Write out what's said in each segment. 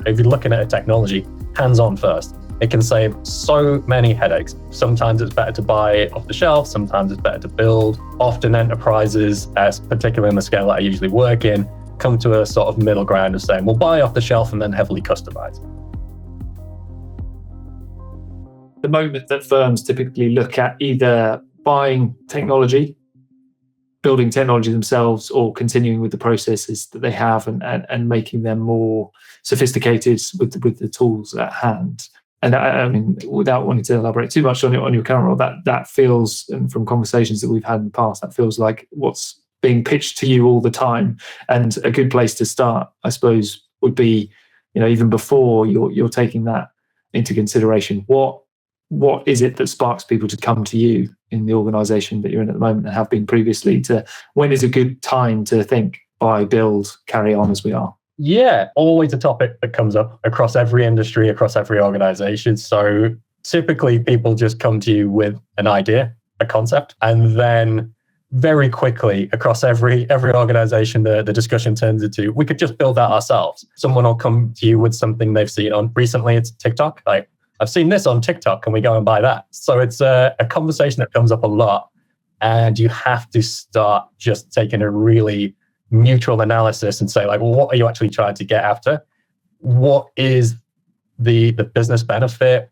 if you're looking at a technology, hands-on first. It can save so many headaches. Sometimes it's better to buy it off the shelf. Sometimes it's better to build. Often enterprises, particularly on the scale that I usually work in, come to a sort of middle ground of saying, we'll buy off the shelf and then heavily customize. The moment that firms typically look at either buying technology, building technology themselves, or continuing with the processes that they have and making them more sophisticated with the tools at hand. And I mean, without wanting to elaborate too much on your current role, that feels, and from conversations that we've had in the past, that feels like what's being pitched to you all the time. And a good place to start, I suppose, would be, even before you're taking that into consideration, what is it that sparks people to come to you in the organisation that you're in at the moment and have been previously? To when is a good time to think, buy, build, carry on as we are? Yeah, always a topic that comes up across every industry, across every organization. So typically people just come to you with an idea, a concept, and then very quickly across every organization, the discussion turns into, we could just build that ourselves. Someone will come to you with something they've seen on, recently it's TikTok. Like, I've seen this on TikTok, can we go and buy that? So it's a conversation that comes up a lot, and you have to start just taking a really mutual analysis and say, like, well, what are you actually trying to get after? What is the business benefit?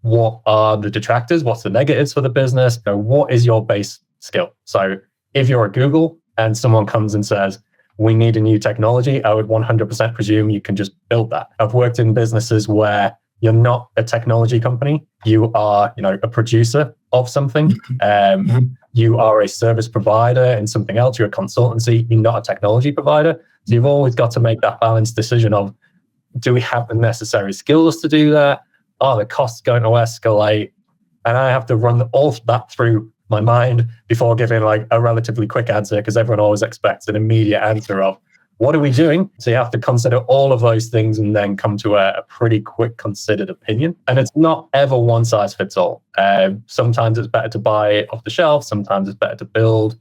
What are the detractors? What's the negatives for the business? What is your base skill? So if you're a Google and someone comes and says, we need a new technology, I would 100% presume you can just build that. I've worked in businesses where you're not a technology company. You are, a producer of something. You are a service provider in something else. You're a consultancy. You're not a technology provider. So you've always got to make that balanced decision of, do we have the necessary skills to do that? Are the costs going to escalate? And I have to run all that through my mind before giving like a relatively quick answer, because everyone always expects an immediate answer of, what are we doing? So you have to consider all of those things and then come to a pretty quick considered opinion. And it's not ever one size fits all. Sometimes it's better to buy it off the shelf. Sometimes it's better to build.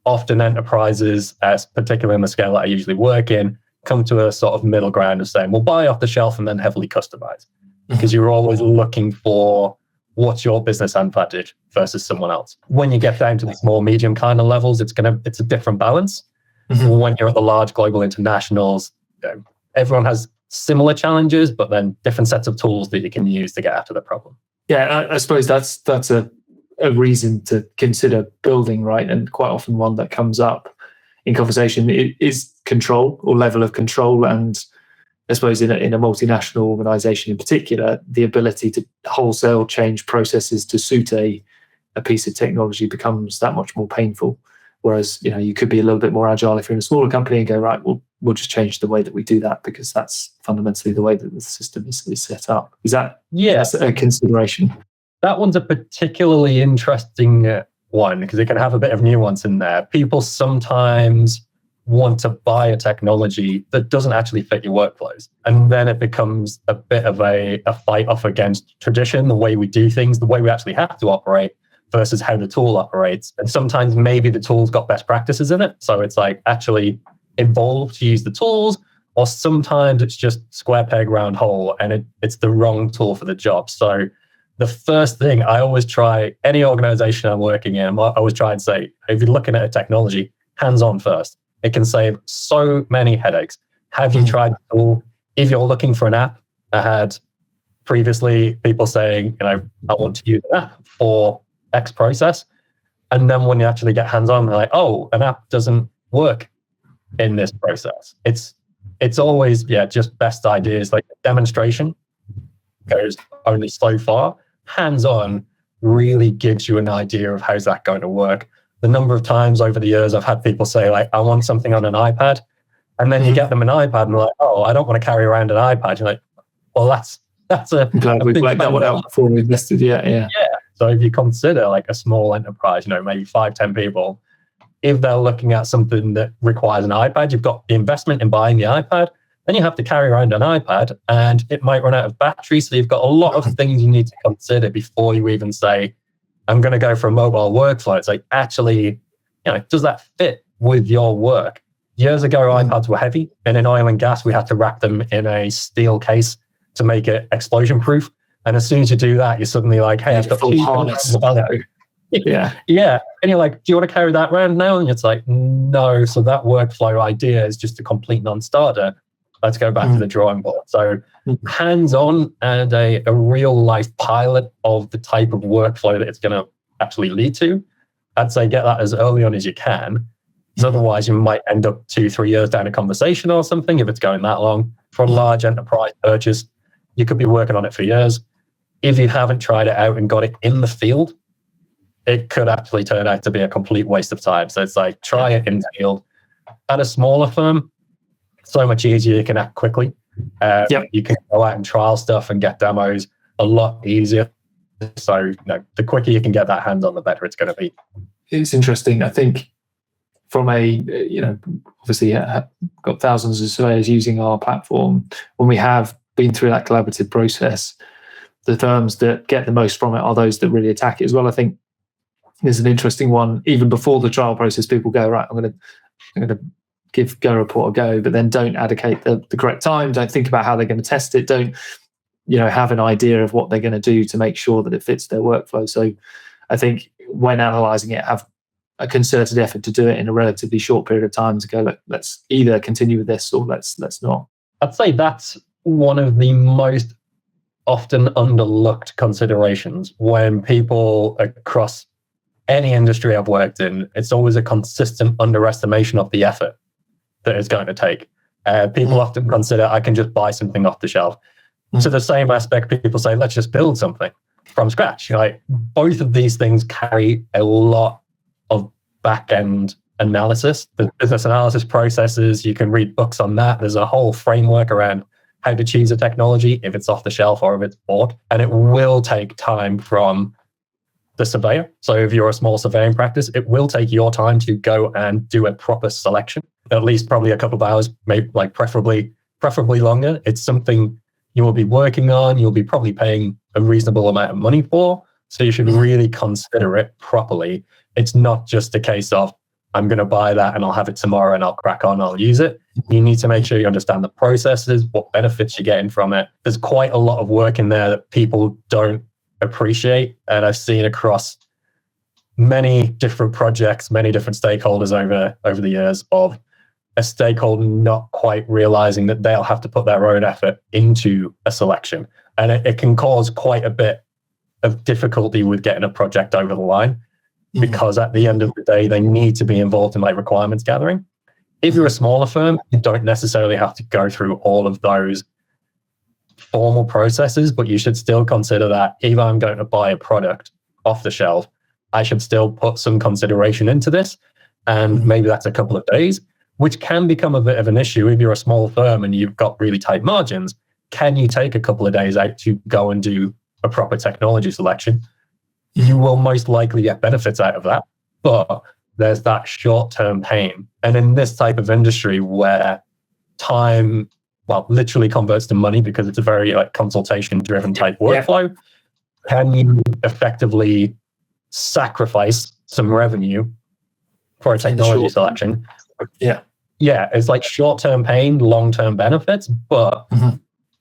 Often enterprises, particularly on the scale that I usually work in, come to a sort of middle ground of saying, we'll buy off the shelf and then heavily customize. Because you're always looking for what's your business advantage versus someone else. When you get down to the small, medium kind of levels, it's a different balance. When you're at the large global internationals, everyone has similar challenges, but then different sets of tools that you can use to get after the problem. Yeah, I suppose that's a reason to consider building, right? And quite often one that comes up in conversation is control or level of control. And I suppose in a multinational organization in particular, the ability to wholesale change processes to suit a piece of technology becomes that much more painful. Whereas, you could be a little bit more agile if you're in a smaller company and go, right, we'll just change the way that we do that, because that's fundamentally the way that the system is set up. Is that that's a consideration? That one's a particularly interesting one, because it can have a bit of nuance in there. People sometimes want to buy a technology that doesn't actually fit your workflows. And then it becomes a bit of a fight off against tradition, the way we do things, the way we actually have to operate, versus how the tool operates. And sometimes maybe the tool's got best practices in it. So it's like actually involved to use the tools, or sometimes it's just square peg, round hole, and it's the wrong tool for the job. So the first thing I always try, any organization I'm working in, I always try and say, if you're looking at a technology, hands-on first. It can save so many headaches. Have you tried the tool? If you're looking for an app, I had previously people saying, I want to use an app for X process. And then when you actually get hands-on, they're like, oh, an app doesn't work in this process. It's always, just best ideas. Like demonstration goes only so far. Hands-on really gives you an idea of how's that going to work. The number of times over the years I've had people say, like, I want something on an iPad. And then you get them an iPad and they're like, oh, I don't want to carry around an iPad. You're like, well, that's a glad we blacked that one out before we invested. Yeah. So if you consider like a small enterprise, maybe 5-10 people, if they're looking at something that requires an iPad, you've got the investment in buying the iPad, then you have to carry around an iPad and it might run out of battery. So you've got a lot of things you need to consider before you even say, I'm going to go for a mobile workflow. It's like, actually, does that fit with your work? Years ago, iPads were heavy, and in oil and gas, we had to wrap them in a steel case to make it explosion proof. And as soon as you do that, you're suddenly like, hey, I've got full 2 harness. Yeah. Yeah. And you're like, do you want to carry that around now? And it's like, no. So that workflow idea is just a complete non-starter. Let's go back to the drawing board. So hands-on and a real life pilot of the type of workflow that it's going to actually lead to. I'd say get that as early on as you can. Because otherwise you might end up 2-3 years down a conversation or something if it's going that long. For a large enterprise purchase, you could be working on it for years. If you haven't tried it out and got it in the field, it could actually turn out to be a complete waste of time. So it's like, try it in the field. At a smaller firm, so much easier. You can act quickly. You can go out and trial stuff and get demos a lot easier. So the quicker you can get that hands on, the better it's going to be. It's interesting. I think from a, obviously got thousands of surveyors using our platform. When we have been through that collaborative process, the firms that get the most from it are those that really attack it as well. I think there's an interesting one. Even before the trial process, people go, right, I'm going to give Go Report a go, but then don't allocate the correct time. Don't think about how they're going to test it. Don't, have an idea of what they're going to do to make sure that it fits their workflow. So I think when analysing it, have a concerted effort to do it in a relatively short period of time to go, look, let's either continue with this or let's not. I'd say that's one of the most often underlooked considerations when people across any industry I've worked in, it's always a consistent underestimation of the effort that it's going to take. People often consider I can just buy something off the shelf. To the same aspect, people say, let's just build something from scratch. Like, both of these things carry a lot of back-end analysis. The business analysis processes, you can read books on that. There's a whole framework around how to choose a technology, if it's off the shelf or if it's bought. And it will take time from the surveyor. So if you're a small surveying practice, it will take your time to go and do a proper selection, at least probably a couple of hours, maybe like preferably longer. It's something you will be working on, you'll be probably paying a reasonable amount of money for. So you should really consider it properly. It's not just a case of, I'm going to buy that and I'll have it tomorrow and I'll crack on, I'll use it. You need to make sure you understand the processes, what benefits you're getting from it. There's quite a lot of work in there that people don't appreciate. And I've seen across many different projects, many different stakeholders over the years of a stakeholder not quite realizing that they'll have to put their own effort into a selection. And it can cause quite a bit of difficulty with getting a project over the line, because at the end of the day, they need to be involved in like requirements gathering. If you're a smaller firm, you don't necessarily have to go through all of those formal processes, but you should still consider that if I'm going to buy a product off the shelf, I should still put some consideration into this. And maybe that's a couple of days, which can become a bit of an issue if you're a small firm and you've got really tight margins. Can you take a couple of days out to go and do a proper technology selection? You will most likely get benefits out of that, but there's that short-term pain. And in this type of industry where time, literally converts to money because it's a very consultation-driven type workflow, can you effectively sacrifice some revenue for a technology selection? Yeah, it's like short-term pain, long-term benefits, but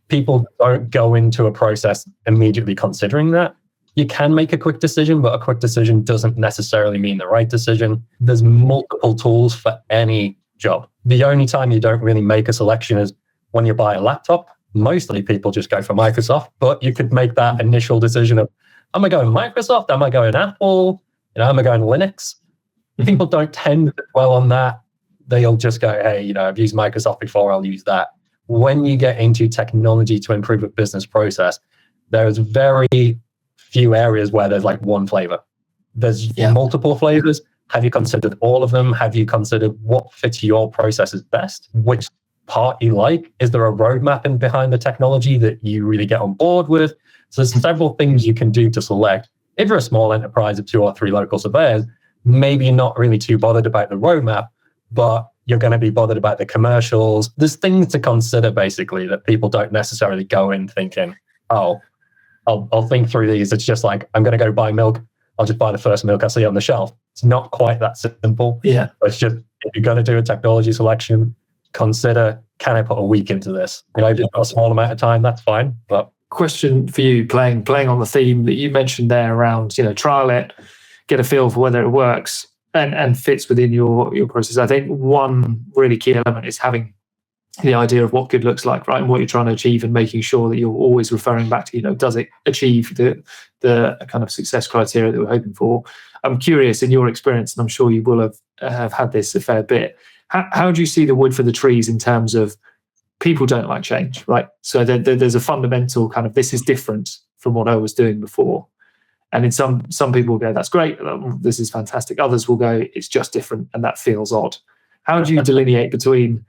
people don't go into a process immediately considering that. You can make a quick decision, but a quick decision doesn't necessarily mean the right decision. There's multiple tools for any job. The only time you don't really make a selection is when you buy a laptop. Mostly people just go for Microsoft, but you could make that initial decision of, am I going Microsoft? Am I going Apple? Am I going Linux? People don't tend to dwell on that. They'll just go, hey, I've used Microsoft before, I'll use that. When you get into technology to improve a business process, there's very few areas where there's like one flavor. There's multiple flavors. Have you considered all of them? Have you considered what fits your processes best? Which part you like? Is there a roadmap in behind the technology that you really get on board with? So there's several things you can do to select. If you're a small enterprise of 2 or 3 local surveyors, maybe you're not really too bothered about the roadmap, but you're going to be bothered about the commercials. There's things to consider basically that people don't necessarily go in thinking, oh, I'll think through these. It's just like, I'm going to go buy milk. I'll just buy the first milk I see on the shelf. It's not quite that simple. Yeah. It's just if you're going to do a technology selection, consider, can I put a week into this? If you've got a small amount of time, that's fine. But question for you, playing on the theme that you mentioned there around, trial it, get a feel for whether it works and fits within your process. I think one really key element is having the idea of what good looks like, right? And what you're trying to achieve, and making sure that you're always referring back to, does it achieve the kind of success criteria that we're hoping for? I'm curious, in your experience, and I'm sure you will have had this a fair bit, how do you see the wood for the trees in terms of people don't like change, right? So there's a fundamental kind of, this is different from what I was doing before. And in some people will go, that's great, this is fantastic. Others will go, it's just different and that feels odd. How do you delineate between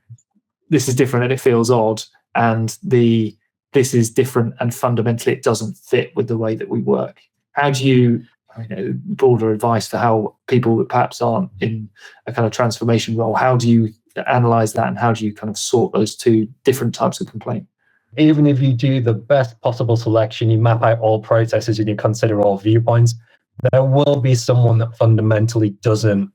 this is different and it feels odd, and this is different and fundamentally it doesn't fit with the way that we work? How do you, broader advice for how people that perhaps aren't in a kind of transformation role, how do you analyze that, and how do you kind of sort those two different types of complaint? Even if you do the best possible selection, you map out all processes and you consider all viewpoints, there will be someone that fundamentally doesn't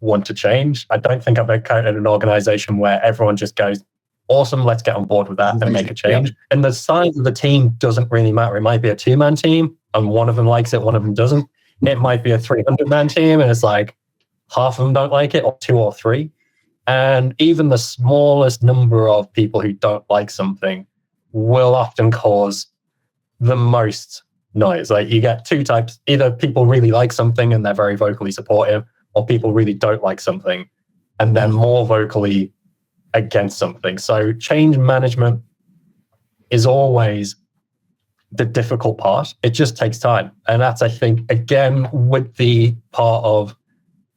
want to change. I don't think I've encountered an organization where everyone just goes, awesome, let's get on board with that and make a change. Yeah. And the size of the team doesn't really matter. It might be a 2-man team and one of them likes it, one of them doesn't. It might be a 300-man team and it's like half of them don't like it, or 2 or 3. And even the smallest number of people who don't like something will often cause the most noise. Like, you get 2 types: either people really like something and they're very vocally supportive, or people really don't like something and they're more vocally against something. So change management is always the difficult part. It just takes time. And that's, I think, again, with the part of,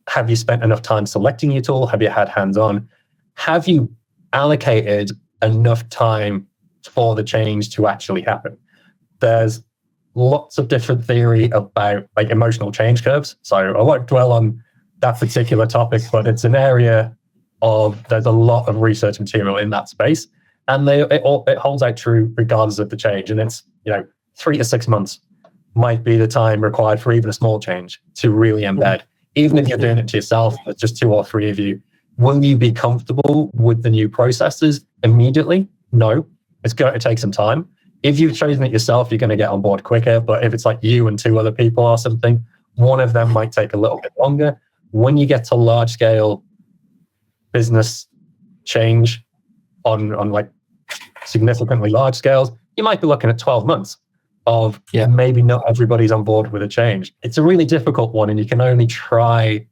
have you spent enough time selecting your tool? Have you had hands-on? Have you allocated enough time for the change to actually happen? There's lots of different theory about like emotional change curves. So I won't dwell on that particular topic, but it's an area of, there's a lot of research material in that space, and it holds out true regardless of the change. And it's 3 to 6 months might be the time required for even a small change to really embed. Even if you're doing it to yourself, it's just 2 or 3 of you. Will you be comfortable with the new processes immediately? No, it's going to take some time. If you've chosen it yourself, you're going to get on board quicker. But if it's like you and 2 other people or something, one of them might take a little bit longer. When you get to large scale business change on like significantly large scales, you might be looking at 12 months of maybe not everybody's on board with a change. It's a really difficult one, and you can only try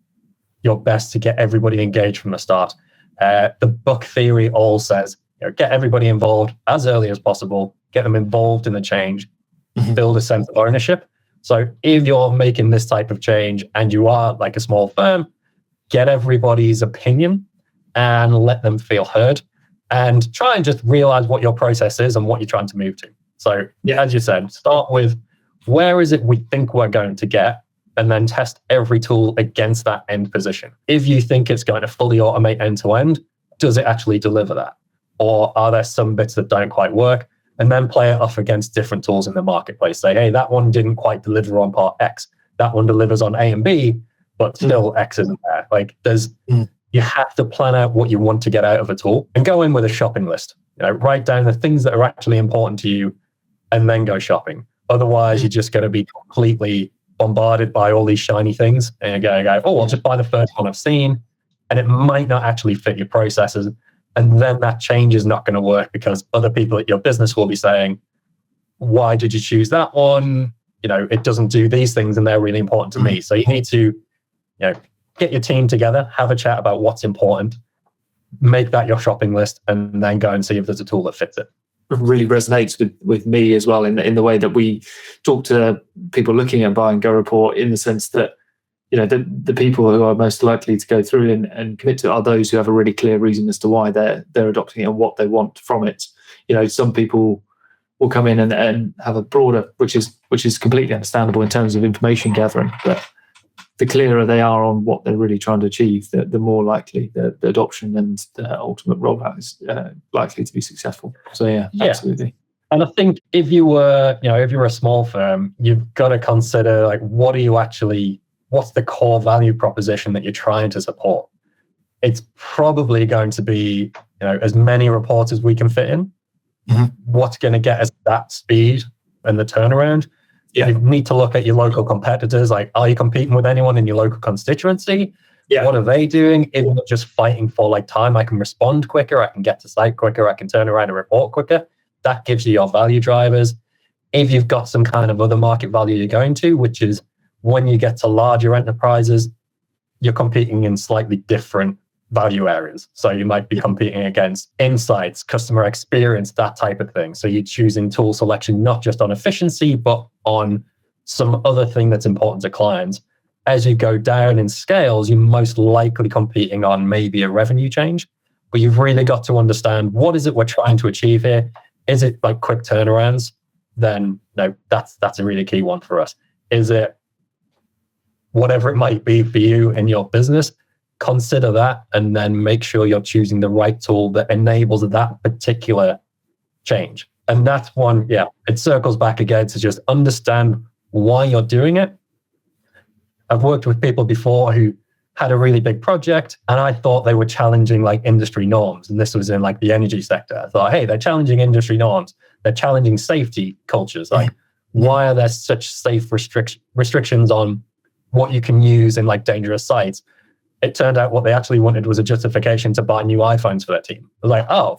your best to get everybody engaged from the start. The book theory all says, get everybody involved as early as possible, get them involved in the change, build a sense of ownership. So if you're making this type of change and you are like a small firm, get everybody's opinion and let them feel heard, and try and just realize what your process is and what you're trying to move to. So as you said, start with, where is it we think we're going to get, and then test every tool against that end position. If you think it's going to fully automate end to end, does it actually deliver that? Or are there some bits that don't quite work? And then play it off against different tools in the marketplace. Say, hey, that one didn't quite deliver on part X. That one delivers on A and B, but still X isn't there. Like, you have to plan out what you want to get out of a tool and go in with a shopping list. Write down the things that are actually important to you and then go shopping. Otherwise, you're just going to be completely bombarded by all these shiny things. And you're going to go, I'll just buy the first one I've seen. And it might not actually fit your processes. And then that change is not going to work, because other people at your business will be saying, why did you choose that one? It doesn't do these things and they're really important to me. So you need to, get your team together, have a chat about what's important, make that your shopping list, and then go and see if there's a tool that fits it. It really resonates with me as well in the way that we talk to people looking at buy and go report, in the sense that the people who are most likely to go through and commit to it are those who have a really clear reason as to why they're adopting it and what they want from it. Some people will come in and have a broader, which is completely understandable in terms of information gathering, but the clearer they are on what they're really trying to achieve, the more likely the adoption and the ultimate rollout is likely to be successful. So absolutely. And I think if you're a small firm, you've got to consider, like, what's the core value proposition that you're trying to support? it's probably going to be, as many reports as we can fit in. What's going to get us that speed and the turnaround? Yeah. You need to look at your local competitors. Like, are you competing with anyone in your local constituency? Yeah. What are they doing? If you're just fighting for like time, I can respond quicker, I can get to site quicker, I can turn around a report quicker. That gives you your value drivers. If you've got some kind of other market value you're going to, which is when you get to larger enterprises, you're competing in slightly different value areas. So you might be competing against insights, customer experience, that type of thing. So you're choosing tool selection, not just on efficiency, but on some other thing that's important to clients. As you go down in scales, you're most likely competing on maybe a revenue change, but you've really got to understand, what is it we're trying to achieve here? Is it like quick turnarounds? Then no, that's a really key one for us. Is it whatever it might be for you in your business? Consider that, and then make sure you're choosing the right tool that enables that particular change. And that's one, it circles back again to just understand why you're doing it. I've worked with people before who had a really big project, and I thought they were challenging like industry norms. And this was in like the energy sector. I thought, hey, they're challenging industry norms. They're challenging safety cultures. Like, why are there such safe restrictions on what you can use in like dangerous sites? It turned out what they actually wanted was a justification to buy new iPhones for their team. It was like, oh,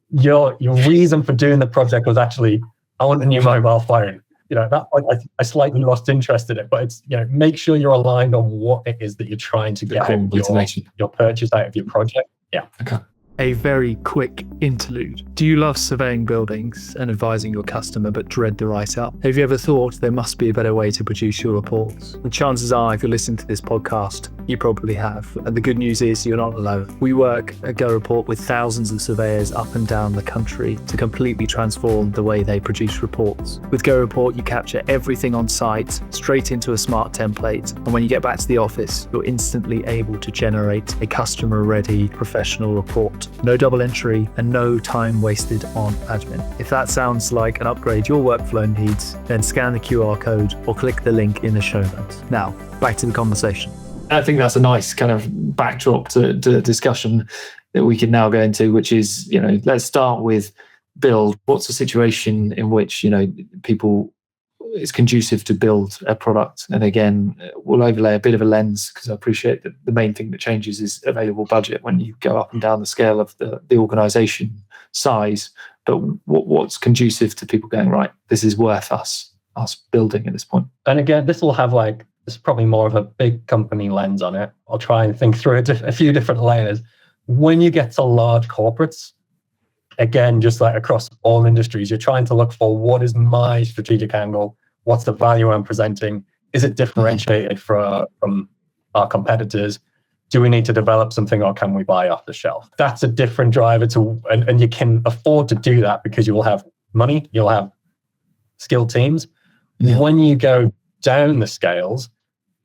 your reason for doing the project was actually, I want a new mobile phone. At that point, I slightly lost interest in it. But it's, make sure you're aligned on what it is that you're trying to get your purchase out of your project. Yeah. Okay. A very quick interlude. Do you love surveying buildings and advising your customer but dread the write-up? Have you ever thought there must be a better way to produce your reports? The chances are, if you're listening to this podcast, you probably have. And the good news is you're not alone. We work at Go Report with thousands of surveyors up and down the country to completely transform the way they produce reports. With Go Report, you capture everything on site straight into a smart template. And when you get back to the office, you're instantly able to generate a customer-ready professional report. No double entry and no time wasted on admin. If that sounds like an upgrade your workflow needs, then scan the QR code or click the link in the show notes. Now, back to the conversation. I think that's a nice kind of backdrop to the discussion that we can now go into, which is, let's start with build. What's the situation in which, people, it's conducive to build a product? And again, we'll overlay a bit of a lens, because I appreciate that the main thing that changes is available budget when you go up and down the scale of the organization size. But what's conducive to people going, right, this is worth us building at this point? And again, this will have this is probably more of a big company lens on it. I'll try and think through a few different layers. When you get to large corporates, again, just like across all industries, you're trying to look for, what is my strategic angle? What's the value I'm presenting? Is it differentiated from our competitors? Do we need to develop something, or can we buy off the shelf? That's a different driver and you can afford to do that because you will have money, you'll have skilled teams. Yeah. When you go down the scales,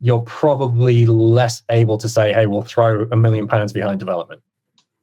you're probably less able to say, hey, we'll throw £1 million behind development.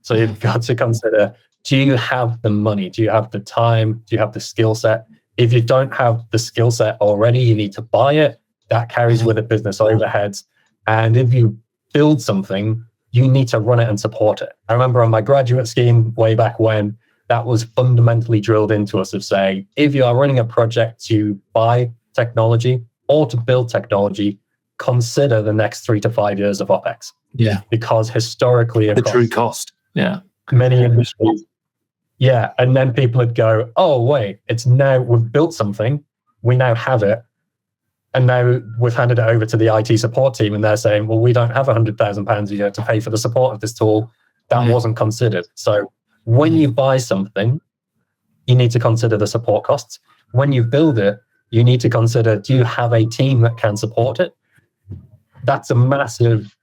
So you've got to consider, do you have the money? Do you have the time? Do you have the skill set? If you don't have the skill set already, you need to buy it. That carries with it business overheads. And if you build something, you need to run it and support it. I remember on my graduate scheme way back when, that was fundamentally drilled into us of saying, if you are running a project to buy technology or to build technology, consider the next 3 to 5 years of OpEx. Yeah. Because historically, the true cost. Yeah. Many industries. Yeah. And then people would go, oh, wait, it's now we've built something. We now have it. And now we've handed it over to the IT support team, and they're saying, well, we don't have £100,000 a year to pay for the support of this tool. That wasn't considered. So when you buy something, you need to consider the support costs. When you build it, you need to consider, do you have a team that can support it? That's a massive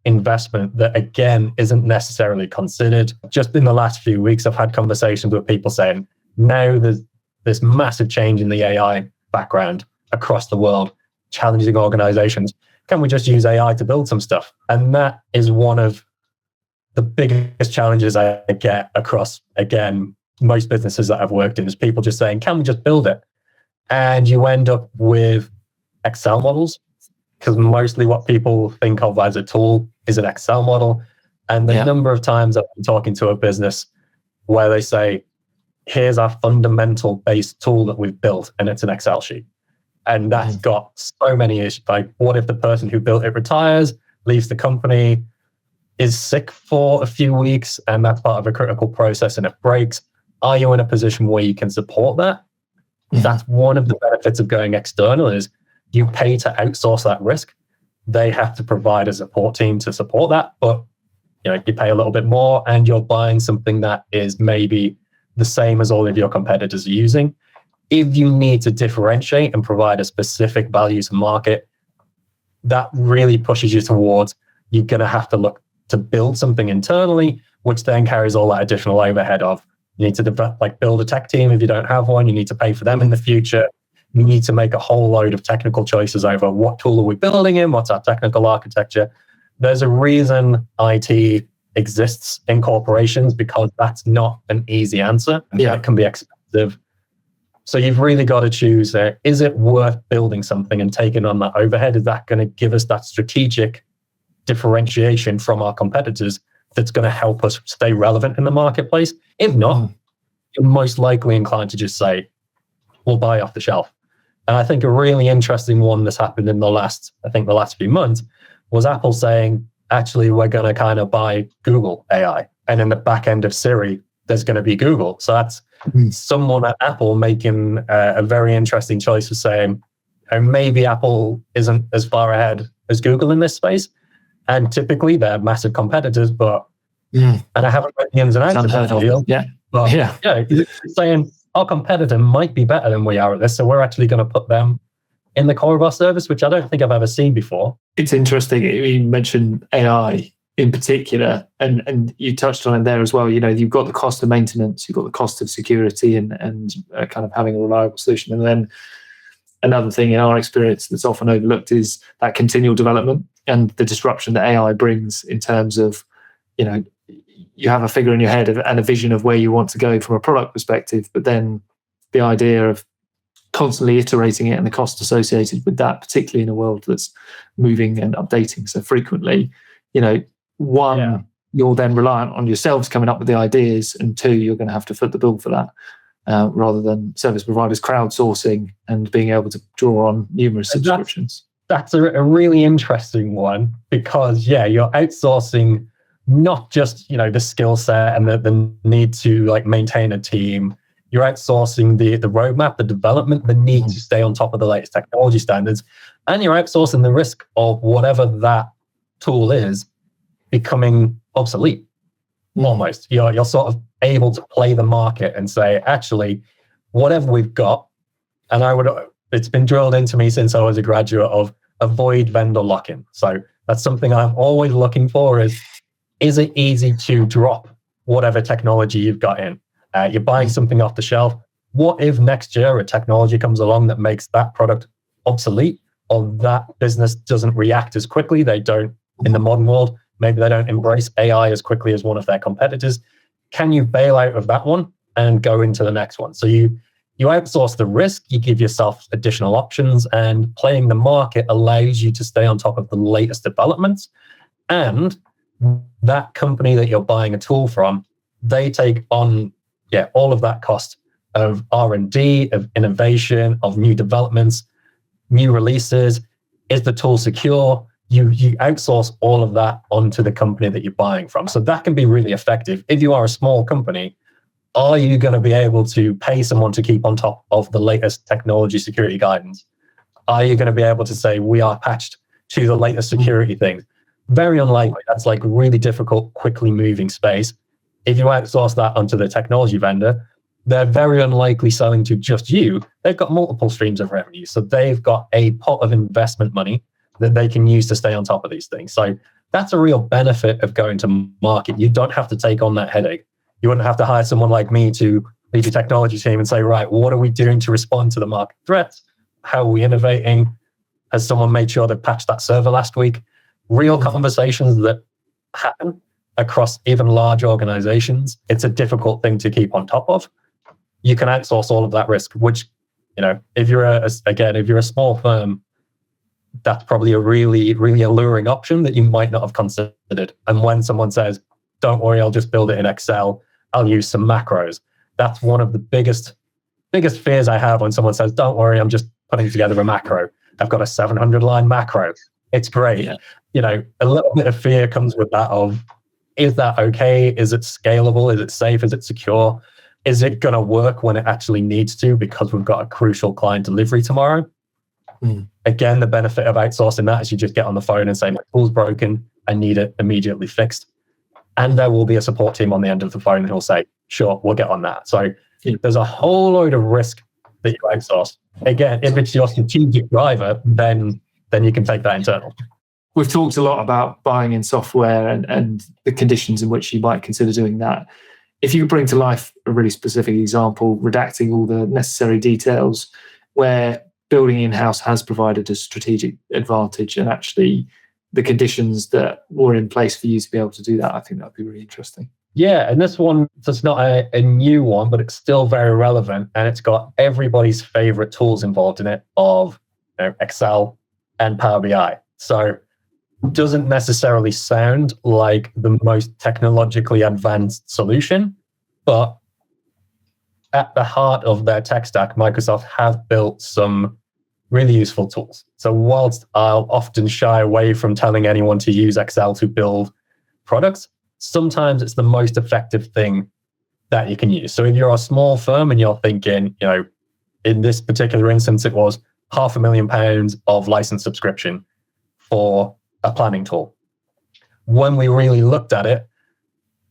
investment that, again, isn't necessarily considered. Just in the last few weeks, I've had conversations with people saying, now there's this massive change in the AI background across the world, challenging organizations. Can we just use AI to build some stuff? And that is one of the biggest challenges I get across, again, most businesses that I've worked in, is people just saying, can we just build it? And you end up with Excel models, because mostly what people think of as a tool is an Excel model. And the number of times I've been talking to a business where they say, here's our fundamental base tool that we've built, and it's an Excel sheet. And that's got so many issues. Like, what if the person who built it retires, leaves the company, is sick for a few weeks, and that's part of a critical process and it breaks? Are you in a position where you can support that? That's one of the benefits of going external, is you pay to outsource that risk. They have to provide a support team to support that, but you pay a little bit more and you're buying something that is maybe the same as all of your competitors are using. If you need to differentiate and provide a specific value to market, that really pushes you towards, you're going to have to look to build something internally, which then carries all that additional overhead of, you need to build a tech team if you don't have one. You need to pay for them in the future. You need to make a whole load of technical choices over what tool are we building in, what's our technical architecture. There's a reason IT exists in corporations, because that's not an easy answer. It can be expensive. So you've really got to choose, is it worth building something and taking on that overhead? Is that going to give us that strategic differentiation from our competitors that's going to help us stay relevant in the marketplace? If not, you're most likely inclined to just say, we'll buy off the shelf. And I think a really interesting one that's happened in the last few months was Apple saying, actually, we're going to kind of buy Google AI. And in the back end of Siri, there's going to be Google. So that's someone at Apple making a very interesting choice of saying, maybe Apple isn't as far ahead as Google in this space. And typically they're massive competitors, but, and I haven't read the ins and outs of the deal. It's saying our competitor might be better than we are at this. So we're actually going to put them in the core of our service, which I don't think I've ever seen before. It's interesting. You mentioned AI in particular, and you touched on it there as well. You've got the cost of maintenance, you've got the cost of security and kind of having a reliable solution. And then another thing in our experience that's often overlooked is that continual development and the disruption that AI brings in terms of, you have a figure in your head and a vision of where you want to go from a product perspective, but then the idea of constantly iterating it and the cost associated with that, particularly in a world that's moving and updating so frequently, you're then reliant on yourselves coming up with the ideas, and two, you're going to have to foot the bill for that, rather than service providers crowdsourcing and being able to draw on numerous subscriptions. That's a really interesting one, because you're outsourcing not just the skill set and the need to maintain a team. You're outsourcing the roadmap, the development, the need to stay on top of the latest technology standards, and you're outsourcing the risk of whatever that tool is becoming obsolete. Almost, you're sort of able to play the market and say, actually, whatever we've got, and it's been drilled into me since I was a graduate of avoid vendor lock-in. So that's something I'm always looking for: is it easy to drop whatever technology you've got in? You're buying something off the shelf. What if next year a technology comes along that makes that product obsolete, or that business doesn't react as quickly? They don't, in the modern world, maybe they don't embrace AI as quickly as one of their competitors. Can you bail out of that one and go into the next one? So you outsource the risk, you give yourself additional options, and playing the market allows you to stay on top of the latest developments. And that company that you're buying a tool from, they take on all of that cost of R&D, of innovation, of new developments, new releases. Is the tool secure? You outsource all of that onto the company that you're buying from. So that can be really effective. If you are a small company, are you going to be able to pay someone to keep on top of the latest technology security guidance? Are you going to be able to say, we are patched to the latest security things? Very unlikely. That's really difficult, quickly moving space. If you outsource that onto the technology vendor, they're very unlikely selling to just you. They've got multiple streams of revenue. So they've got a pot of investment money that they can use to stay on top of these things. So that's a real benefit of going to market. You don't have to take on that headache. You wouldn't have to hire someone like me to lead your technology team and say, right, what are we doing to respond to the market threats? How are we innovating? Has someone made sure they patched that server last week? Real conversations that happen across even large organizations. It's a difficult thing to keep on top of. You can outsource all of that risk, which, if you're a small firm, that's probably a really, really alluring option that you might not have considered. And when someone says, don't worry, I'll just build it in Excel, I'll use some macros. That's one of the biggest fears I have when someone says, don't worry, I'm just putting together a macro. I've got a 700 line macro. It's great. Yeah. You know, a little bit of fear comes with that of, is that okay? Is it scalable? Is it safe? Is it secure? Is it going to work when it actually needs to because we've got a crucial client delivery tomorrow? Again, the benefit of outsourcing that is you just get on the phone and say, my tool's broken, I need it immediately fixed. And there will be a support team on the end of the phone who'll say, sure, we'll get on that. So there's a whole load of risk that you outsource. Again, if it's your strategic driver, then you can take that internal. We've talked a lot about buying in software and the conditions in which you might consider doing that. If you could bring to life a really specific example, redacting all the necessary details, where building in-house has provided a strategic advantage and actually the conditions that were in place for you to be able to do that, I think that'd be really interesting. Yeah, and this one, it's not a new one, but it's still very relevant, and it's got everybody's favorite tools involved in it of Excel and Power BI. So doesn't necessarily sound like the most technologically advanced solution, but at the heart of their tech stack, Microsoft have built some really useful tools. So whilst I'll often shy away from telling anyone to use Excel to build products, sometimes it's the most effective thing that you can use. So if you're a small firm and you're thinking, in this particular instance, it was £500,000 of license subscription for a planning tool. When we really looked at it,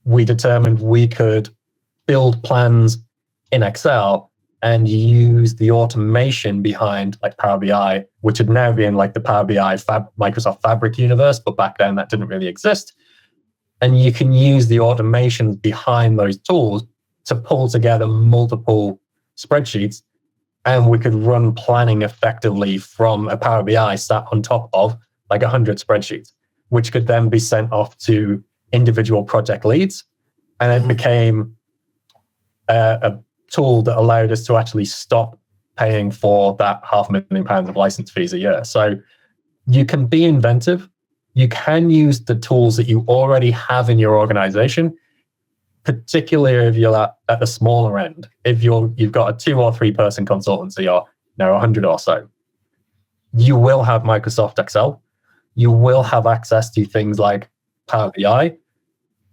we determined we could build plans in Excel and use the automation behind like Power BI, which would now be in like the Power BI Microsoft Fabric universe, but back then that didn't really exist. And you can use the automations behind those tools to pull together multiple spreadsheets, and we could run planning effectively from a Power BI sat on top of like 100 spreadsheets, which could then be sent off to individual project leads. And it became a tool that allowed us to actually stop paying for that £500,000 of license fees a year. So you can be inventive. You can use the tools that you already have in your organization, particularly if you're at the smaller end. If you've got a 2 or 3 person consultancy or 100 or so, you will have Microsoft Excel. You will have access to things like Power BI.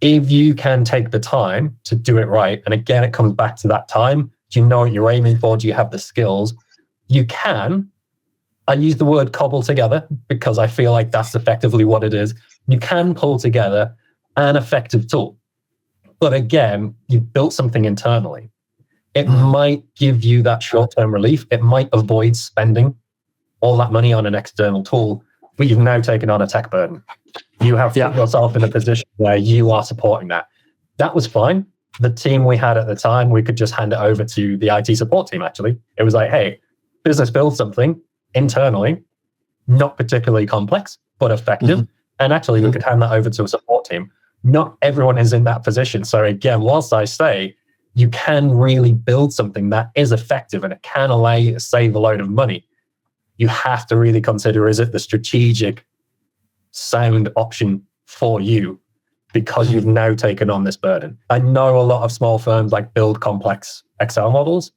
If you can take the time to do it right, and again, it comes back to that time. Do you know what you're aiming for? Do you have the skills? You can. I use the word cobble together because I feel like that's effectively what it is. You can pull together an effective tool. But again, you've built something internally. It might give you that short-term relief. It might avoid spending all that money on an external tool, but you've now taken on a tech burden. You have put yourself in a position where you are supporting that. That was fine. The team we had at the time, we could just hand it over to the IT support team, actually. It was like, hey, business builds something internally, not particularly complex, but effective. And actually, we could hand that over to a support team. Not everyone is in that position. So again, whilst I say you can really build something that is effective and it can allow you to save a load of money, you have to really consider, is it the strategic sound option for you because you've now taken on this burden? I know a lot of small firms like build complex Excel models,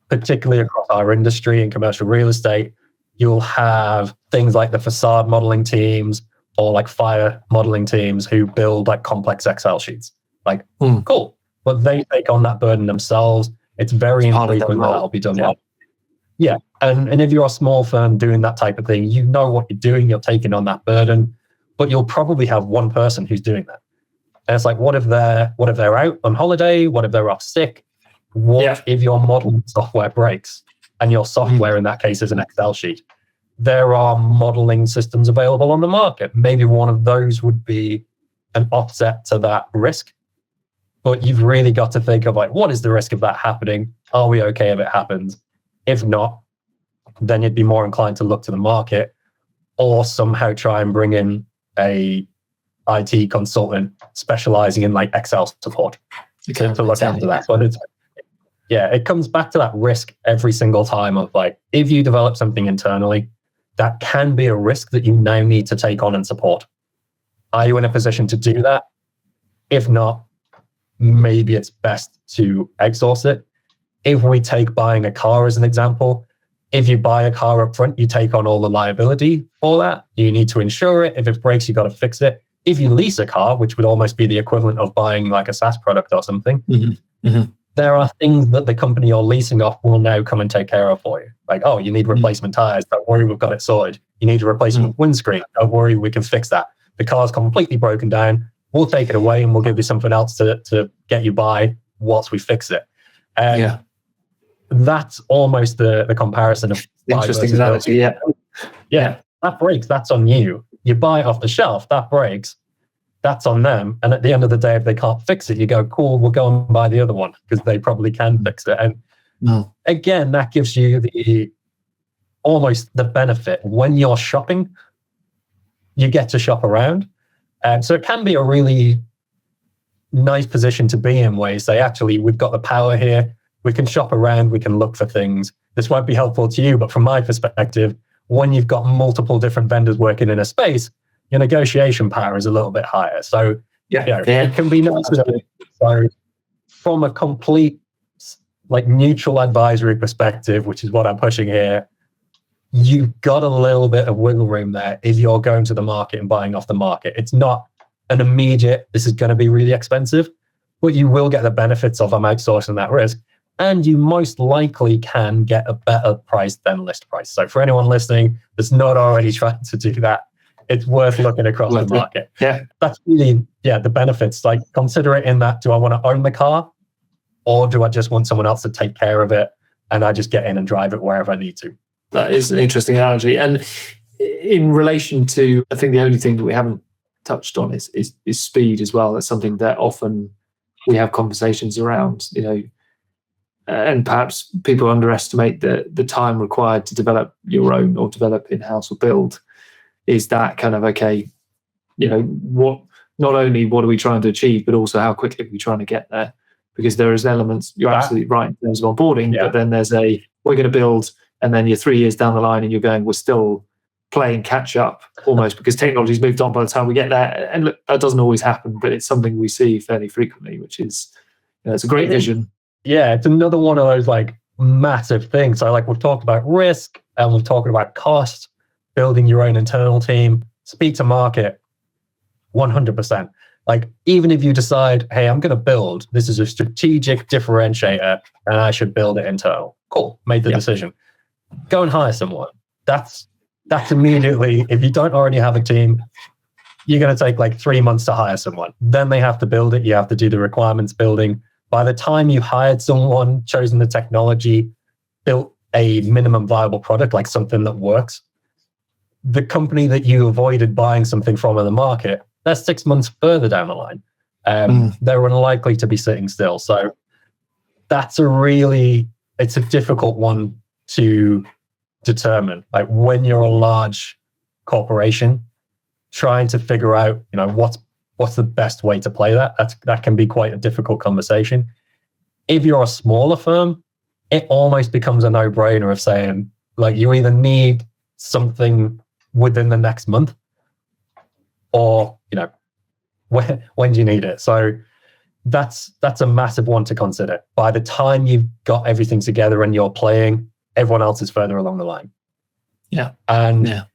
particularly across our industry in commercial real estate. You'll have things like the facade modeling teams or like fire modeling teams who build like complex Excel sheets. Like, cool. But they take on that burden themselves. It's very infrequent that that'll be done well. Yeah. And if you're a small firm doing that type of thing, you know what you're doing, you're taking on that burden, but you'll probably have one person who's doing that. And it's like, what if they're out on holiday? What if they're off sick? What if your modeling software breaks and your software in that case is an Excel sheet? There are modeling systems available on the market. Maybe one of those would be an offset to that risk. But you've really got to think of like, what is the risk of that happening? Are we okay if it happens? If not, then you'd be more inclined to look to the market or somehow try and bring in a IT consultant specializing in like Excel support to look after that. But it comes back to that risk every single time of like, if you develop something internally, that can be a risk that you now need to take on and support. Are you in a position to do that? If not, maybe it's best to outsource it. If we take buying a car as an example, if you buy a car up front, you take on all the liability for that. You need to insure it. If it breaks, you got to fix it. If you lease a car, which would almost be the equivalent of buying like a SaaS product or something, there are things that the company you're leasing off will now come and take care of for you. Like, oh, you need replacement tires. Don't worry, we've got it sorted. You need a replacement windscreen. Don't worry, we can fix that. The car's completely broken down. We'll take it away and we'll give you something else to get you by whilst we fix it. That's almost the comparison of interesting analogy. Yeah, that breaks. That's on you. You buy it off the shelf. That breaks. That's on them. And at the end of the day, if they can't fix it, you go, cool, we'll go and buy the other one because they probably can fix it. And again, that gives you almost the benefit. When you're shopping, you get to shop around. And so it can be a really nice position to be in where you say, actually, we've got the power here. We can shop around. We can look for things. This won't be helpful to you, but from my perspective, when you've got multiple different vendors working in a space, your negotiation power is a little bit higher. So it can be nice. So from a complete like neutral advisory perspective, which is what I'm pushing here, you've got a little bit of wiggle room there if you're going to the market and buying off the market. It's not an immediate, this is going to be really expensive, but you will get the benefits of I'm outsourcing that risk. And you most likely can get a better price than list price. So for anyone listening that's not already trying to do that, it's worth looking across the market. Yeah. That's really, the benefits. Like consider it in that, do I want to own the car or do I just want someone else to take care of it and I just get in and drive it wherever I need to? That is an interesting analogy. And in relation to, I think the only thing that we haven't touched on is speed as well. That's something that often we have conversations around, and perhaps people underestimate the time required to develop your own or develop in-house or build. Is that kind of, what not only what are we trying to achieve, but also how quickly are we trying to get there? Because there is elements, you're absolutely right in terms of onboarding, but then there's we're going to build, and then you're 3 years down the line and you're going, we're still playing catch up almost because technology's moved on by the time we get there. And look, that doesn't always happen, but it's something we see fairly frequently, which is, it's a great vision. Yeah, it's another one of those like massive things. So like we've talked about risk and we've talked about cost, building your own internal team, speed to market, 100%. Like even if you decide, hey, I'm going to build, this is a strategic differentiator and I should build it internal. Cool, made the decision. Go and hire someone. That's immediately, if you don't already have a team, you're going to take like 3 months to hire someone. Then they have to build it. You have to do the requirements building. By the time you hired someone, chosen the technology, built a minimum viable product, like something that works, the company that you avoided buying something from in the market, that's 6 months further down the line. They're unlikely to be sitting still. So that's it's a difficult one to determine. Like when you're a large corporation, trying to figure out, what's the best way to play that can be quite a difficult conversation. If you're a smaller firm, it almost becomes a no-brainer of saying, like, you either need something within the next month or, when do you need it? So that's a massive one to consider. By the time you've got everything together and you're playing, everyone else is further along the line. Yeah. And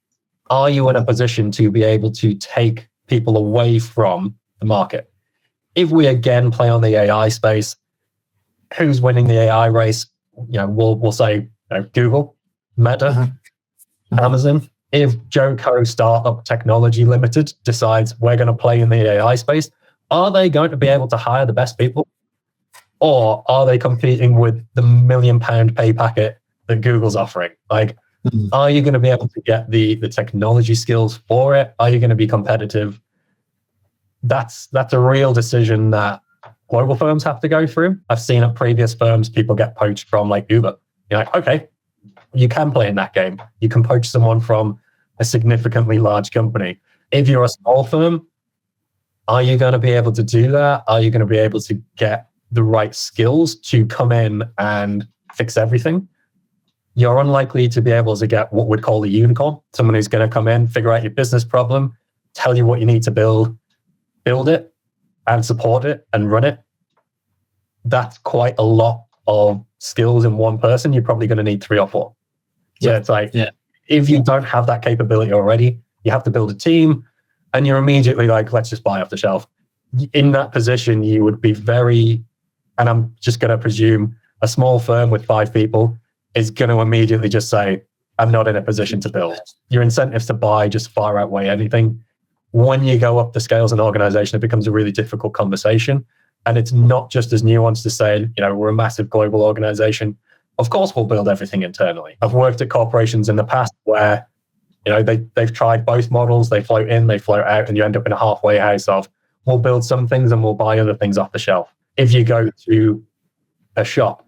are you in a position to be able to take people away from the market? If we again play on the AI space, who's winning the AI race? We'll say Google, Meta, Amazon. If Joco Startup Technology Limited decides we're going to play in the AI space, are they going to be able to hire the best people? Or are they competing with the £1 million pay packet that Google's offering? Like, are you going to be able to get the technology skills for it? Are you going to be competitive? That's a real decision that global firms have to go through. I've seen at previous firms, people get poached from like Uber. You're like, okay, you can play in that game. You can poach someone from a significantly large company. If you're a small firm, are you going to be able to do that? Are you going to be able to get the right skills to come in and fix everything? you're unlikely to be able to get what we'd call a unicorn, someone who's going to come in, figure out your business problem, tell you what you need to build it and support it and run it. That's quite a lot of skills in one person. You're probably going to need 3 or 4. So it's like, if you don't have that capability already, you have to build a team, and you're immediately like, let's just buy off the shelf. In that position, you would be very, and I'm just going to presume a small firm with 5 people is going to immediately just say, I'm not in a position to build. Your incentives to buy just far outweigh anything. When you go up the scale as an organization, it becomes a really difficult conversation. And it's not just as nuanced to say, we're a massive global organization. Of course, we'll build everything internally. I've worked at corporations in the past where, they've tried both models. They float in, they float out, and you end up in a halfway house of, we'll build some things and we'll buy other things off the shelf. If you go to a shop,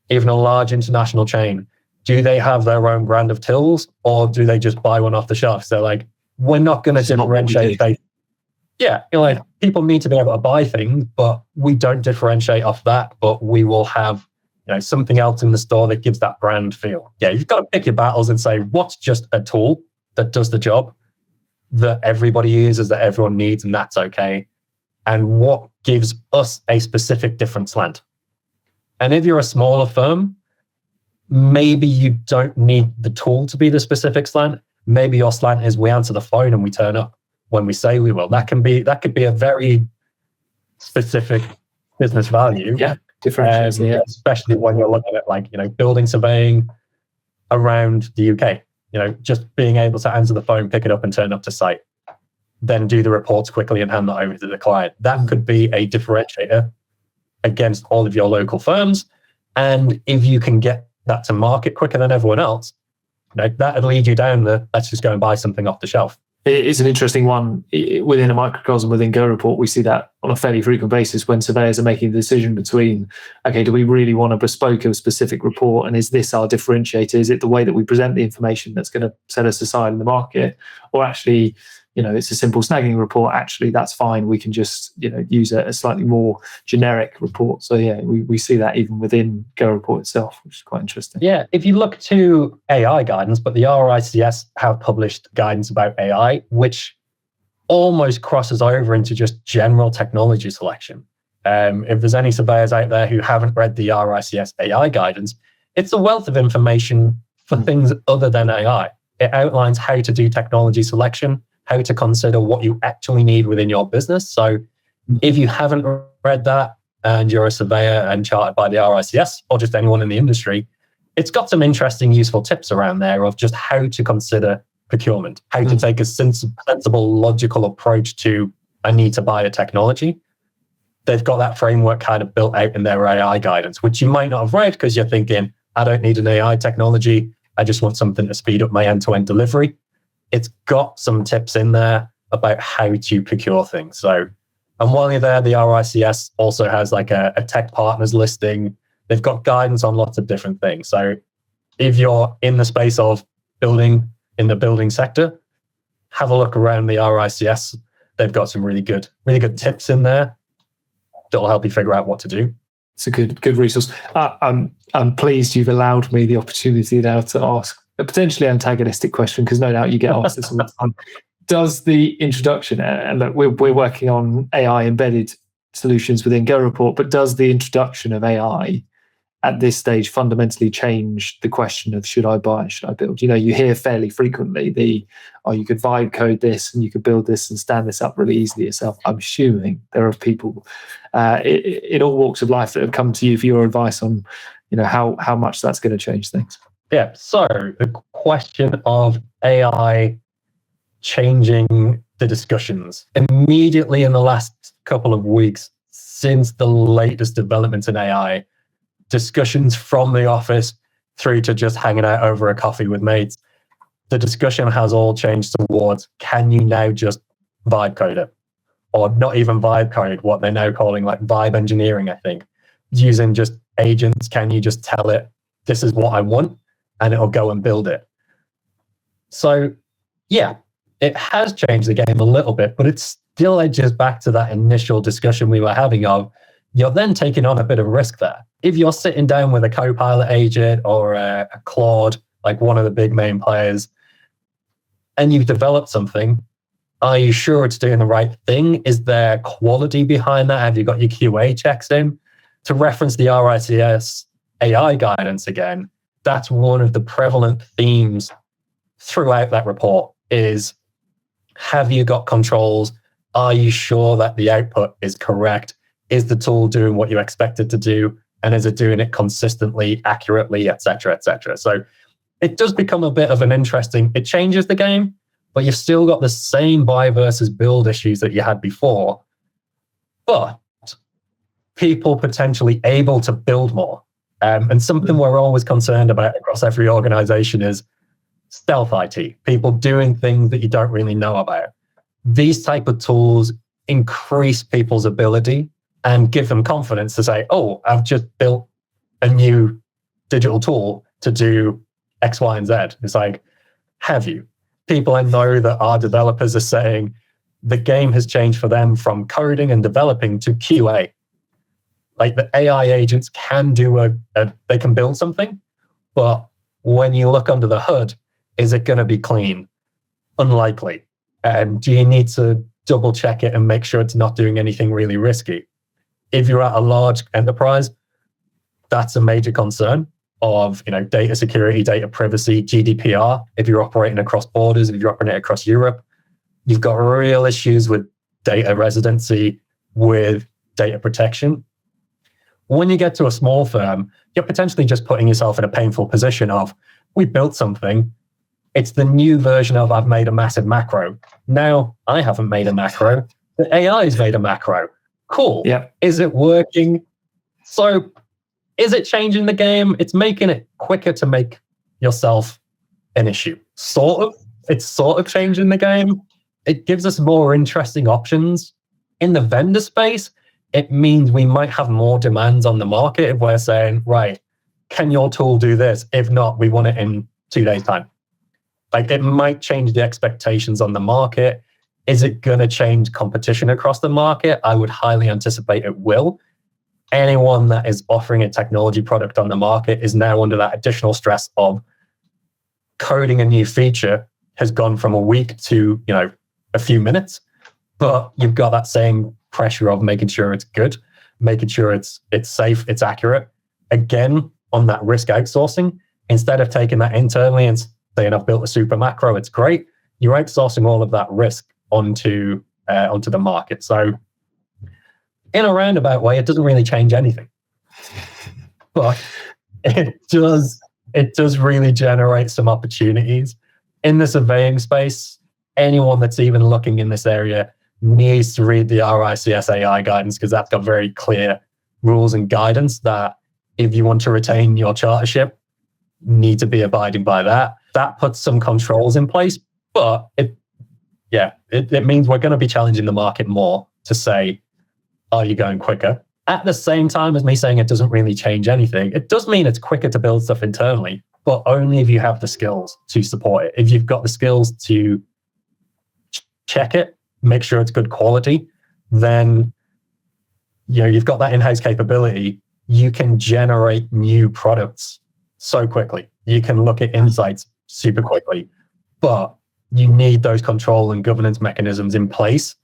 even a large international chain, do they have their own brand of tills, or do they just buy one off the shelf? So like, we're not going to differentiate. People need to be able to buy things, but we don't differentiate off that. But we will have, something else in the store that gives that brand feel. Yeah, you've got to pick your battles and say, what's just a tool that does the job that everybody uses, that everyone needs, and that's okay. And what gives us a specific different slant. And if you're a smaller firm, maybe you don't need the tool to be the specific slant. Maybe your slant is we answer the phone and we turn up when we say we will. That could be a very specific business value. Yeah, differentiating. Especially when you're looking at building surveying around the UK. Just being able to answer the phone, pick it up and turn up to site, then do the reports quickly and hand that over to the client. That could be a differentiator against all of your local firms. And if you can get that to market quicker than everyone else, that'll lead you down let's just go and buy something off the shelf. It's an interesting one within a microcosm within Go Report. We see that on a fairly frequent basis when surveyors are making the decision between, okay, do we really want to bespoke a specific report, and is this our differentiator? Is it the way that we present the information that's going to set us aside in the market, or actually, it's a simple snagging report. Actually, that's fine. We can just, use a slightly more generic report. So yeah, we see that even within Go Report itself, which is quite interesting. Yeah, if you look to AI guidance, but the RICS have published guidance about AI, which almost crosses over into just general technology selection. If there's any surveyors out there who haven't read the RICS AI guidance, it's a wealth of information for things other than AI. It outlines how to do technology selection, how to consider what you actually need within your business. So if you haven't read that and you're a surveyor and chartered by the RICS, or just anyone in the industry, it's got some interesting, useful tips around there of just how to consider procurement, how to take a sensible, logical approach to, I need to buy a technology. They've got that framework kind of built out in their AI guidance, which you might not have read because you're thinking, I don't need an AI technology. I just want something to speed up my end-to-end delivery. It's got some tips in there about how to procure things. So, and while you're there, the RICS also has like a tech partners listing. They've got guidance on lots of different things. So if you're in the space of building, in the building sector, have a look around the RICS. They've got some really good tips in there that'll help you figure out what to do. It's a good resource. I'm pleased you've allowed me the opportunity now to ask a potentially antagonistic question, because no doubt you get asked this all the time. Does the introduction, and look, we're working on AI embedded solutions within Go Report, but does the introduction of AI at this stage fundamentally change the question of should I buy, should I build? You hear fairly frequently you could vibe code this and you could build this and stand this up really easily yourself. I'm assuming there are people in all walks of life that have come to you for your advice on, how much that's going to change things. Yeah, so the question of AI changing the discussions. Immediately in the last couple of weeks, since the latest developments in AI, discussions from the office through to just hanging out over a coffee with mates, the discussion has all changed towards, can you now just vibe code it? Or not even vibe code, what they're now calling like vibe engineering, I think. Using just agents, can you just tell it, this is what I want? And it'll go and build it. So, yeah, it has changed the game a little bit, but it still edges back to that initial discussion we were having of, you're then taking on a bit of risk there. If you're sitting down with a Copilot agent or a Claude, like one of the big main players, and you've developed something, are you sure it's doing the right thing? Is there quality behind that? Have you got your QA checks in? To reference the RICS AI guidance again, that's one of the prevalent themes throughout that report is, have you got controls? Are you sure that the output is correct? Is the tool doing what you expect it to do? And is it doing it consistently, accurately, et cetera, et cetera? So it does become a bit of an interesting, it changes the game, but you've still got the same buy versus build issues that you had before, but people potentially able to build more. And something we're always concerned about across every organization is stealth IT, people doing things that you don't really know about. These type of tools increase people's ability and give them confidence to say, oh, I've just built a new digital tool to do X, Y, and Z. It's like, have you? People I know that are developers are saying the game has changed for them from coding and developing to QA. Like the AI agents can do they can build something, but when you look under the hood, is it going to be clean? Unlikely. And do you need to double check it and make sure it's not doing anything really risky? If you're at a large enterprise, that's a major concern of, data security, data privacy, GDPR. If you're operating across borders, if you're operating across Europe, you've got real issues with data residency, with data protection. When you get to a small firm, you're potentially just putting yourself in a painful position of, we built something. It's the new version of I've made a massive macro. Now I haven't made a macro. The AI's made a macro. Cool. Yeah. Is it working? So is it changing the game? It's making it quicker to make yourself an issue. Sort of. It's sort of changing the game. It gives us more interesting options. In the vendor space, it means we might have more demands on the market if we're saying, right, can your tool do this? If not, we want it in 2 days' time. Like it might change the expectations on the market. Is it going to change competition across the market? I would highly anticipate it will. Anyone that is offering a technology product on the market is now under that additional stress of coding a new feature has gone from a week to, a few minutes, but you've got that same pressure of making sure it's good, making sure it's safe, it's accurate. Again, on that risk outsourcing, instead of taking that internally and saying I've built a super macro, it's great, you're outsourcing all of that risk onto the market. So in a roundabout way, it doesn't really change anything, but it does really generate some opportunities in the surveying space. Anyone that's even looking in this area needs to read the RICS AI guidance, because that's got very clear rules and guidance that if you want to retain your chartership, need to be abiding by that. That puts some controls in place, but it means we're going to be challenging the market more to say, are you going quicker? At the same time as me saying it doesn't really change anything, it does mean it's quicker to build stuff internally, but only if you have the skills to support it. If you've got the skills to check it, make sure it's good quality, then you've got that in-house capability. You can generate new products so quickly. You can look at insights super quickly, but you need those control and governance mechanisms in place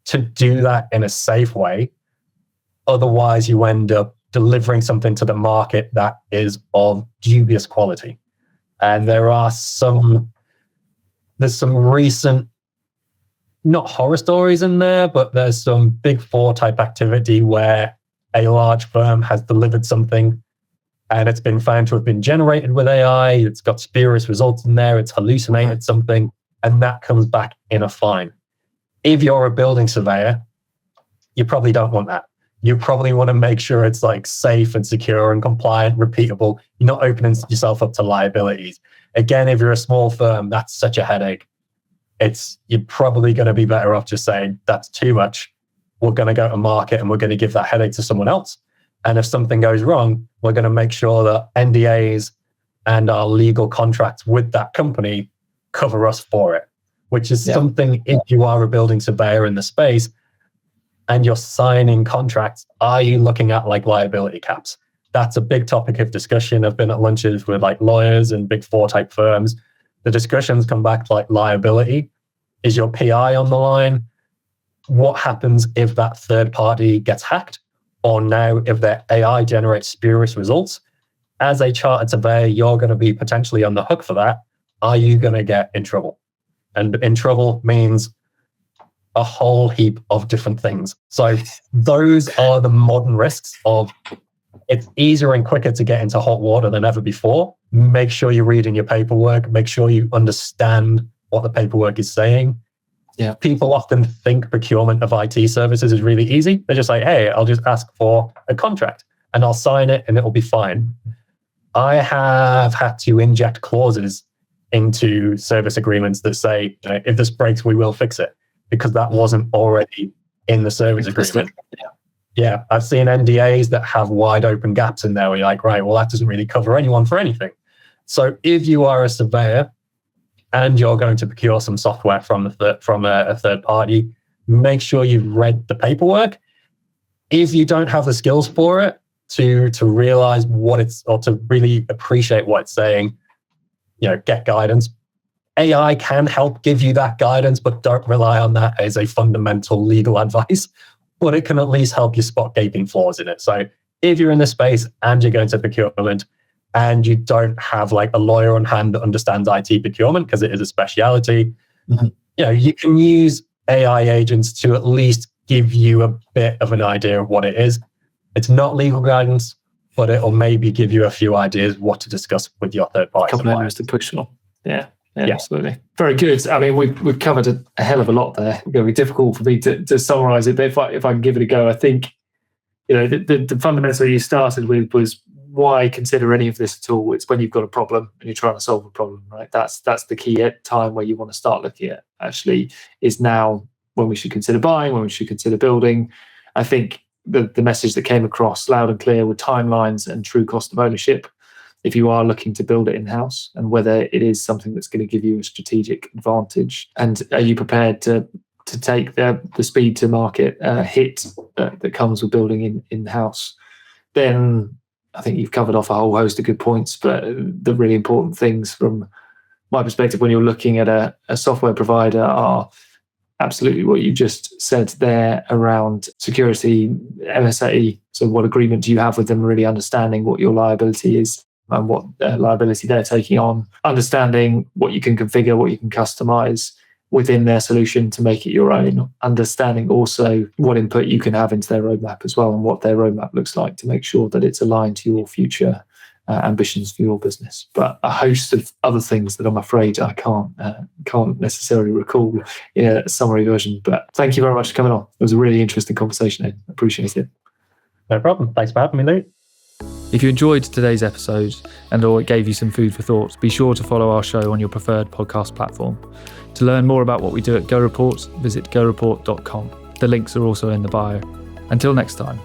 to do that in a safe way. Otherwise, you end up delivering something to the market that is of dubious quality. And there's some recent, not horror stories in there, but there's some Big Four type activity where a large firm has delivered something and it's been found to have been generated with AI. It's got spurious results in there. It's hallucinated something, and that comes back in a fine. If you're a building surveyor, you probably don't want that. You probably want to make sure it's like safe and secure and compliant, repeatable. You're not opening yourself up to liabilities. Again, if you're a small firm, that's such a headache. You're probably going to be better off just saying, that's too much. We're going to go to market and we're going to give that headache to someone else. And if something goes wrong, we're going to make sure that NDAs and our legal contracts with that company cover us for it, which is something, if you are a building surveyor in the space, and you're signing contracts, are you looking at like liability caps? That's a big topic of discussion. I've been at lunches with like lawyers and Big Four type firms. The discussions come back to like liability. Is your PI on the line? What happens if that third party gets hacked? Or now if their AI generates spurious results? As a chartered surveyor, you're going to be potentially on the hook for that. Are you going to get in trouble? And in trouble means a whole heap of different things. So those are the modern risks of it's easier and quicker to get into hot water than ever before. Make sure you're reading your paperwork. Make sure you understand what the paperwork is saying. Yeah. People often think procurement of IT services is really easy. They're just like, hey, I'll just ask for a contract and I'll sign it and it'll be fine. I have had to inject clauses into service agreements that say, if this breaks, we will fix it, because that wasn't already in the service agreement. Yeah, I've seen NDAs that have wide open gaps in there where you're like, right, well, that doesn't really cover anyone for anything. So if you are a surveyor and you're going to procure some software from a third party, make sure you've read the paperwork. If you don't have the skills for it to realize what it's, or to really appreciate what it's saying, get guidance. AI can help give you that guidance, but don't rely on that as a fundamental legal advice. But it can at least help you spot gaping flaws in it. So if you're in this space and you're going to procurement and you don't have like a lawyer on hand that understands IT procurement, because it is a speciality, you can use AI agents to at least give you a bit of an idea of what it is. It's not legal guidance, but it'll maybe give you a few ideas what to discuss with your third party. A couple of areas to push on. Yeah, absolutely. Very good. I mean, we've covered a hell of a lot there. It's going to be difficult for me to summarize it, but if I can give it a go, I think the fundamental you started with was why consider any of this at all. It's when you've got a problem and you're trying to solve a problem, right? That's the key time where you want to start looking at. Actually, is now when we should consider buying, when we should consider building. I think the message that came across loud and clear with timelines and true cost of ownership, if you are looking to build it in-house, and whether it is something that's going to give you a strategic advantage. And are you prepared to take the speed to market hit that comes with building in-house? Then I think you've covered off a whole host of good points, but the really important things from my perspective when you're looking at a software provider are absolutely what you just said there around security, MSA. So what agreement do you have with them, really understanding what your liability is and what liability they're taking on, understanding what you can configure, what you can customize within their solution to make it your own, understanding also what input you can have into their roadmap as well and what their roadmap looks like to make sure that it's aligned to your future ambitions for your business. But a host of other things that I'm afraid I can't necessarily recall in a summary version. But thank you very much for coming on. It was a really interesting conversation, Ed. Appreciate it. No problem. Thanks for having me, Luke. If you enjoyed today's episode or it gave you some food for thought, be sure to follow our show on your preferred podcast platform. To learn more about what we do at Go Report, visit goreport.com. The links are also in the bio. Until next time.